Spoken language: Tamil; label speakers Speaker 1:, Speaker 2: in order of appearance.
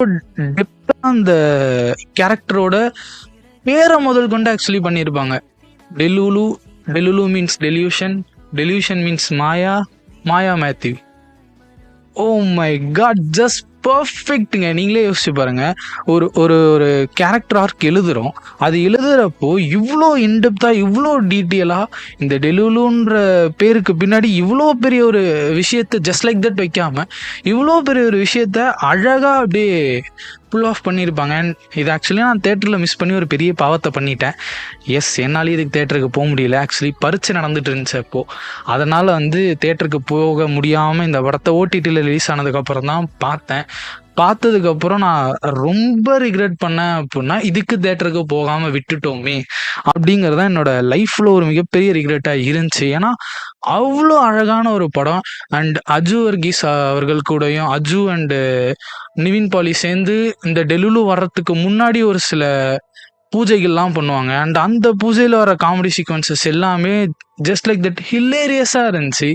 Speaker 1: டெப்தா அந்த கேரக்டரோட பேரை முதல் கொண்டு ஆக்சுவலி பண்ணியிருப்பாங்க. Delulu, delulu means delusion, delusion means maya, Maya Mathew. Oh my God, just பர்ஃபெக்ட்டுங்க. நீங்களே யோசிச்சு பாருங்க. ஒரு ஒரு ஒரு கேரக்டர் ஆர்க் எழுதுறோம். அது எழுதுறப்போ இவ்வளோ இன்டெப்தா, இவ்வளோ டீட்டெயிலா இந்த டெலுலுன்ற பேருக்கு பின்னாடி இவ்வளோ பெரிய ஒரு விஷயத்த ஜஸ்ட் லைக் தட் வைக்காம இவ்வளோ பெரிய ஒரு விஷயத்த அழகா அப்படியே புல் ஆஃப் பண்ணியிருப்பாங்க. அண்ட் இது ஆக்சுவலி நான் தேட்டரில் மிஸ் பண்ணி ஒரு பெரிய பாவத்தை பண்ணிட்டேன். எஸ், என்னாலேயும் இதுக்கு தேட்டருக்கு போக முடியல. ஆக்சுவலி பரீட்சை நடந்துட்டு இருந்துச்சு அப்போது. அதனால் தேட்டருக்கு போக முடியாமல் இந்த படத்தை ஓடிடியில் ரிலீஸ் ஆனதுக்கப்புறம் தான் பார்த்தேன். பார்த்ததுக்கப்புறம் நான் ரொம்ப ரிக்ரெட் பண்ணேன். அப்படின்னா இதுக்கு தேட்டருக்கு போகாமல் விட்டுட்டோமே அப்படிங்கிறது தான் என்னோட லைஃப்பில் ஒரு மிகப்பெரிய ரிக்ரெட்டாக இருந்துச்சு. ஏன்னா அவ்வளோ அழகான ஒரு படம். அண்ட் அஜு வர்கீஸ் அவர்கள் கூடயும் அஜு அண்டு நிவின் பாலி சேர்ந்து இந்த டெலுலு வர்றதுக்கு முன்னாடி ஒரு சில பூஜைகள்லாம் பண்ணுவாங்க. அண்ட் அந்த பூஜையில் வர காமெடி சீக்வன்சஸ் எல்லாமே ஜஸ்ட் லைக் தட் ஹில்லேரியஸாக இருந்துச்சு.